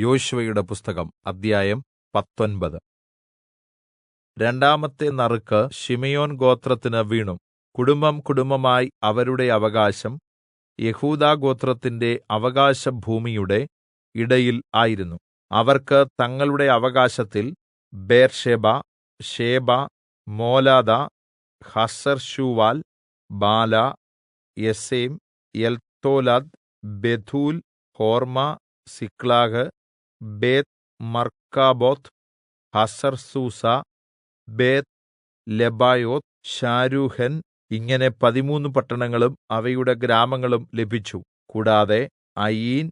യോശുവയുടെ പുസ്തകം അദ്ധ്യായം 19. രണ്ടാമത്തെ നറുക്ക് ശിമെയോൻ ഗോത്രത്തിന് വീണു. കുടുംബം കുടുംബമായി അവരുടെ അവകാശം യെഹൂദാഗോത്രത്തിന്റെ അവകാശഭൂമിയുടെ ഇടയിൽ ആയിരുന്നു. അവർക്ക് തങ്ങളുടെ അവകാശത്തിൽ ബേർശേബ, ശേബ, മോലാദ, ഹസർശൂവാൽ, ബാല, യസേം, എൽതോലദ്, ബെഥൂൽ, ഹോർമ, സിക്ലാഗ്, ബേത് മർക്കാബോത്ത്, ഹസർസൂസ, ബേത് ലെബായോത്ത്, ശാരൂഹൻ ഇങ്ങനെ 13 പട്ടണങ്ങളും അവയുടെ ഗ്രാമങ്ങളും ലഭിച്ചു. കൂടാതെ അയീൻ,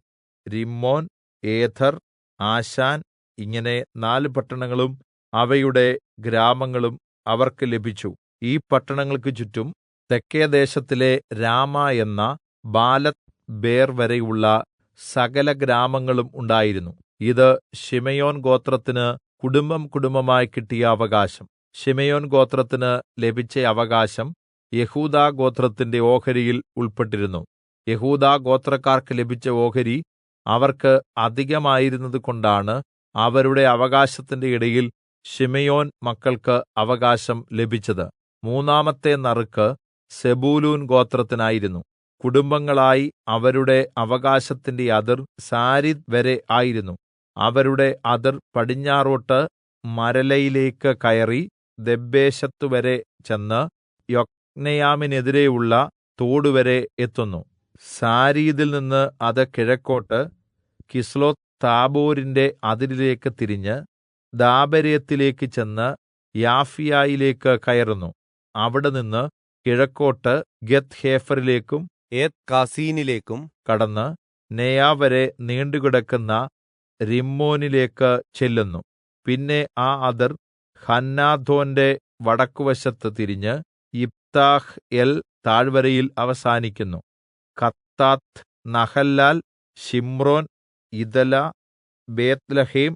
രിമ്മോൻ, ഏഥർ, ആശാൻ ഇങ്ങനെ 4 പട്ടണങ്ങളും അവയുടെ ഗ്രാമങ്ങളും അവർക്ക് ലഭിച്ചു. ഈ പട്ടണങ്ങൾക്ക് ചുറ്റും തെക്കെ ദേശത്തിലെ രാമ എന്ന ബാലത്ത് ബേർ വരെയുള്ള സകല ഗ്രാമങ്ങളും ഉണ്ടായിരുന്നു. ഇത് ശിമെയോൻ ഗോത്രത്തിന് കുടുംബം കുടുംബമായി കിട്ടിയ അവകാശം. ശിമെയോൻ ഗോത്രത്തിന് ലഭിച്ച അവകാശം യെഹൂദാ ഗോത്രത്തിന്റെ ഓഹരിയിൽ ഉൾപ്പെട്ടിരുന്നു. യെഹൂദാ ഗോത്രക്കാർക്ക് ലഭിച്ച ഓഹരി അവർക്ക് അധികമായിരുന്നതുകൊണ്ടാണ് അവരുടെ അവകാശത്തിന്റെ ഇടയിൽ ശിമെയോൻ മക്കൾക്ക് അവകാശം ലഭിച്ചത്. മൂന്നാമത്തെ നറുക്ക് സെബൂലൂൻ ഗോത്രത്തിനായിരുന്നു. കുടുംബങ്ങളായി അവരുടെ അവകാശത്തിന്റെ അതിർ സാരിദ് വരെ ആയിരുന്നു. അവരുടെ അതിർ പടിഞ്ഞാറോട്ട് മരലയിലേക്ക് കയറി ദബ്ബേശത്തുവരെ ചെന്ന് യൊക്നെയാമിനെതിരെയുള്ള തോടുവരെ എത്തുന്നു. സാരീദിൽ നിന്ന് അത് കിഴക്കോട്ട് കിസ്ലോത്ത് താബോരിന്റെ അതിരിലേക്ക് തിരിഞ്ഞ് ദാബെരത്തിലേക്ക് ചെന്ന് യാഫീയയിലേക്ക് കയറുന്നു. അവിടെ നിന്ന് കിഴക്കോട്ട് ഗത്ത്ഹേഫരിലേക്കും ഏത്കാസീനിലേക്കും കടന്ന് നെയാവരെ നീണ്ടുകിടക്കുന്ന രിമ്മോനിലേക്ക് ചെല്ലുന്നു. പിന്നെ ആ അതിർ ഹന്നാഥോന്റെ വടക്കുവശത്ത് തിരിഞ്ഞ് യിപ്താഹ് എൽ താഴ്വരയിൽ അവസാനിക്കുന്നു. കത്താത്ത്, നഹല്ലാൽ, ശിമ്രോൻ, ഇദല, ബേത്ത്ലഹേം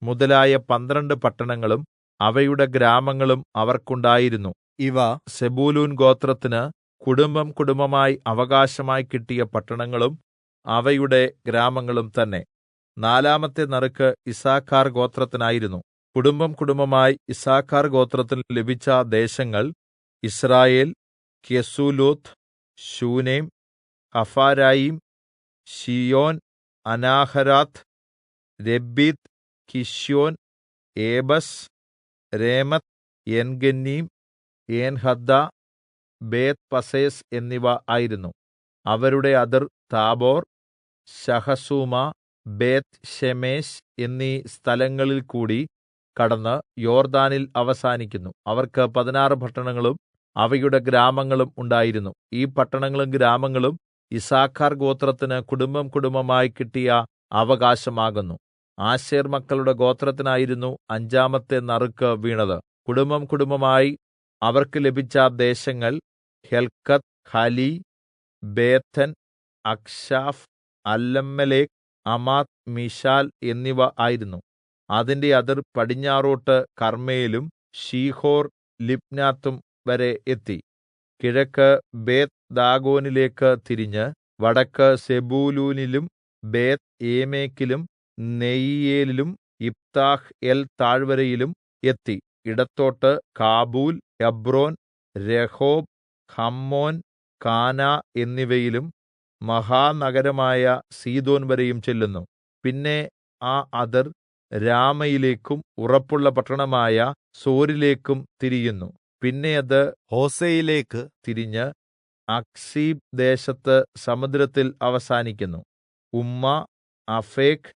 മുതലായ 12 പട്ടണങ്ങളും അവയുടെ ഗ്രാമങ്ങളും അവർക്കുണ്ടായിരുന്നു. ഇവ സെബൂലൂൻ ഗോത്രത്തിന് കുടുംബം കുടുംബമായി അവകാശമായി കിട്ടിയ പട്ടണങ്ങളും അവയുടെ ഗ്രാമങ്ങളും തന്നെ. നാലാമത്തെ നറുക്ക് യിസ്സാഖാർ ഗോത്രത്തിനായിരുന്നു. കുടുംബം കുടുംബമായി യിസ്സാഖാർ ഗോത്രത്തിന് ലഭിച്ച ദേശങ്ങൾ യിസ്രായേൽ, കെസൂലോത്ത്, ശൂനേം, ഹഫാരയീം, ശീയോൻ, അനാഹരാത്ത്, രബ്ബീത്ത്, കിശ്യോൻ, ഏബസ്, രേമത്ത്, ഏൻഗന്നീം, ഏൻഹദ്ദ, ബേത് പസ്സേസ് എന്നിവ ആയിരുന്നു. അവരുടെ അതിർ താബോർ, ശഹസൂമ, ബേത് ശെമേശ് എന്നീ സ്ഥലങ്ങളിൽ കൂടി കടന്ന് യോർദാനിൽ അവസാനിക്കുന്നു. അവർക്ക് 16 പട്ടണങ്ങളും അവയുടെ ഗ്രാമങ്ങളും ഉണ്ടായിരുന്നു. ഈ പട്ടണങ്ങളും ഗ്രാമങ്ങളും യിസ്സാഖാർ ഗോത്രത്തിന് കുടുംബം കുടുംബമായി കിട്ടിയ അവകാശമാകുന്നു. ആശേർ മക്കളുടെ ഗോത്രത്തിനായിരുന്നു 5-ാമത്തെ നറുക്ക് വീണത്. കുടുംബം കുടുംബമായി അവർക്ക് ലഭിച്ച ദേശങ്ങൾ ഹെൽക്കത്ത്, ഹലി, ബേഥൻ, അക്ശാഫ്, അല്ലമ്മേലെക്ക്, അമാത്ത്, മിശാൽ എന്നിവ ആയിരുന്നു. അതിന്റെ അതിർ പടിഞ്ഞാറോട്ട് കർമ്മേലും ശീഹോർ ലിബ്നാത്തും വരെ എത്തി. കിഴക്ക് ബേത് ദാഗോനിലേക്ക് തിരിഞ്ഞ് വടക്ക് സെബൂലൂനിലും ബേത് ഏമെക്കിലും നെയീയേലിലും യിപ്താഹ് എൽ താഴ്വരയിലും എത്തി. ഇടത്തോട്ട് കാബൂൽ, ഹെബ്രോൻ, രഹോബ്, ഹമ്മോൻ, കാനാ എന്നിവയിലും മഹാനഗരമായ സീദോൻ വരെയും ചെല്ലുന്നു. പിന്നെ ആ അതിർ രാമയിലേക്കും ഉറപ്പുള്ള പട്ടണമായ സോരിലേക്കും തിരിയുന്നു. പിന്നെ അത് ഹോസയിലേക്ക് തിരിഞ്ഞ് അക്സീബ് ദേശത്ത് സമുദ്രത്തിൽ അവസാനിക്കുന്നു. ഉമ്മ, അഫേക്ക്,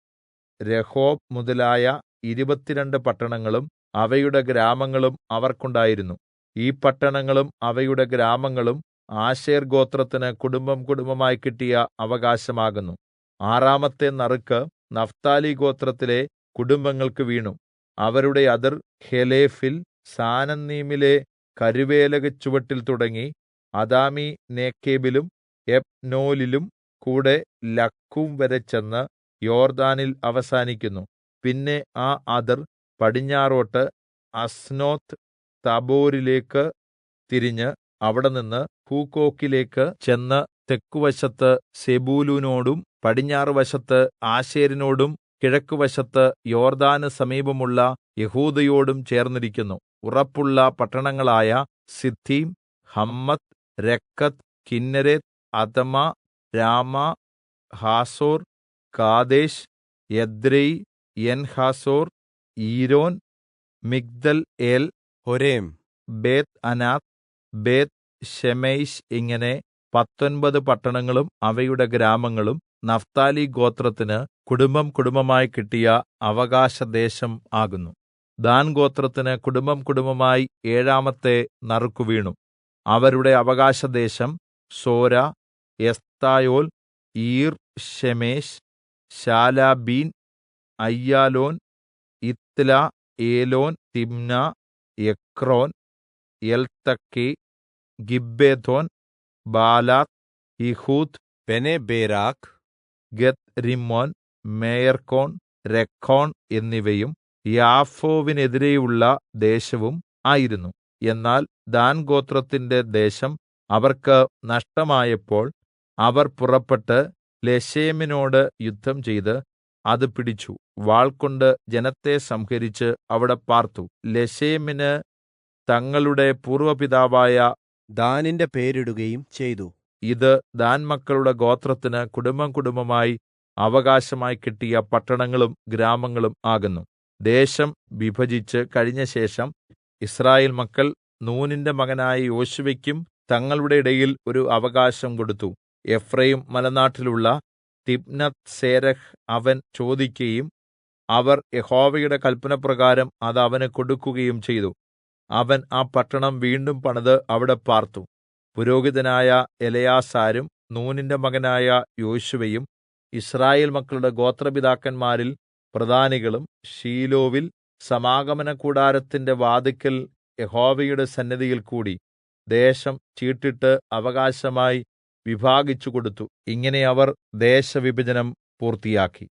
രഹോബ് മുതലായ 22 പട്ടണങ്ങളും അവയുടെ ഗ്രാമങ്ങളും അവർക്കുണ്ടായിരുന്നു. ഈ പട്ടണങ്ങളും അവയുടെ ഗ്രാമങ്ങളും ആശേർ ഗോത്രത്തിന് കുടുംബം കുടുംബമായി കിട്ടിയ അവകാശമാകുന്നു. 6-ാമത്തെ നറുക്ക് നഫ്താലി ഗോത്രത്തിലെ കുടുംബങ്ങൾക്ക് വീണു. അവരുടെ അതിർ ഹെലേഫിൽ സാനന്നീമിലെ കരുവേലകച്ചുവട്ടിൽ തുടങ്ങി അദാമി നേക്കേബിലും എബ്നോലിലും കൂടെ ലക്കൂം വരെ ചെന്ന് യോർദാനിൽ അവസാനിക്കുന്നു. പിന്നെ ആ അതിർ പടിഞ്ഞാറോട്ട് അസ്നോത്ത് തബോരിലേക്ക് തിരിഞ്ഞ് അവിടെനിന്ന് ഹൂക്കോക്കിലേക്ക് ചെന്ന് തെക്കുവശത്ത് സെബൂലൂനോടും പടിഞ്ഞാറ് വശത്ത് ആശേരിനോടും കിഴക്കുവശത്ത് യോർദ്ദാന് സമീപമുള്ള യെഹൂദയോടും ചേർന്നിരിക്കുന്നു. ഉറപ്പുള്ള പട്ടണങ്ങളായ സിദ്ദീം, ഹമ്മത്ത്, രക്കത്ത്, കിന്നേരത്ത്, അദമ, രാമ, ഹാസോർ, കാദേശ്, എദ്രെയി, എൻഹാസോർ, ഈരോൻ, മിഗ്ദൽ ഏൽ, ഹൊരേം, ബേത്ത് അനാത്ത്, ബേത്ത് ശെമെശ് ഇങ്ങനെ 19 പട്ടണങ്ങളും അവയുടെ ഗ്രാമങ്ങളും നഫ്താലി ഗോത്രത്തിന് കുടുംബം കുടുംബമായി കിട്ടിയ അവകാശദേശം ആകുന്നു. ദാൻ ഗോത്രത്തിന് കുടുംബം കുടുംബമായി 7-ാമത്തെ നറുക്കു വീണു. അവരുടെ അവകാശദേശം സോര, എസ്തായോൽ, ഈർ, ശെമേശ്, ശാലാബീൻ, അയ്യാലോൻ, ഇത്ല, ഏലോൻ, തിമ്ന, എക്രോൻ, എൽതക്കെ, ഗിബ്ബെഥോൻ, ബാലാത്ത്, യിഹൂദ്, ബെനെബേരാക്ക്, ഗത്ത്-രിമ്മോൻ, മേയർക്കോൺ, രക്കോൺ എന്നിവയും യാഫോവിനെതിരെയുള്ള ദേശവും ആയിരുന്നു. എന്നാൽ ദാൻ ഗോത്രത്തിന്റെ ദേശം അവർക്ക് നഷ്ടമായപ്പോൾ അവർ പുറപ്പെട്ട് ലെശേമിനോട് യുദ്ധം ചെയ്ത് അത് പിടിച്ചു. വാൾകൊണ്ട് ജനത്തെ സംഹരിച്ച് അവിടെ പാർത്തു. ലെശേമിന് തങ്ങളുടെ പൂർവ്വ പിതാവായ ദാനിന്റെ പേരിടുകയും ചെയ്തു. ഇത് ദാൻ മക്കളുടെ ഗോത്രത്തിന് കുടുംബം കുടുംബമായി അവകാശമായി കിട്ടിയ പട്ടണങ്ങളും ഗ്രാമങ്ങളും ആകുന്നു. ദേശം വിഭജിച്ച് കഴിഞ്ഞ ശേഷം യിസ്രായേൽ മക്കൾ നൂനിന്റെ മകനായ യോശുവയ്ക്കും തങ്ങളുടെ ഇടയിൽ ഒരു അവകാശം കൊടുത്തു. എഫ്രയീം മലനാട്ടിലുള്ള തിമ്നത്ത് സേരഹ് അവൻ ചോദിക്കയും അവർ യഹോവയുടെ കല്പനപ്രകാരം അത് അവന് കൊടുക്കുകയും ചെയ്തു. അവൻ ആ പട്ടണം വീണ്ടും പണിത് അവിടെ പാർത്തു. പുരോഹിതനായ എലെയാസാരും നൂനിന്റെ മകനായ യോശുവയും യിസ്രായേൽ മക്കളുടെ ഗോത്രപിതാക്കന്മാരിൽ പ്രധാനികളും ശീലോവിൽ സമാഗമനകൂടാരത്തിന്റെ വാതിൽക്കൽ യഹോവയുടെ സന്നിധിയിൽ കൂടി ദേശം ചീട്ടിട്ട് അവകാശമായി വിഭാഗിച്ചു കൊടുത്തു. ഇങ്ങനെ അവർ ദേശവിഭജനം പൂർത്തിയാക്കി.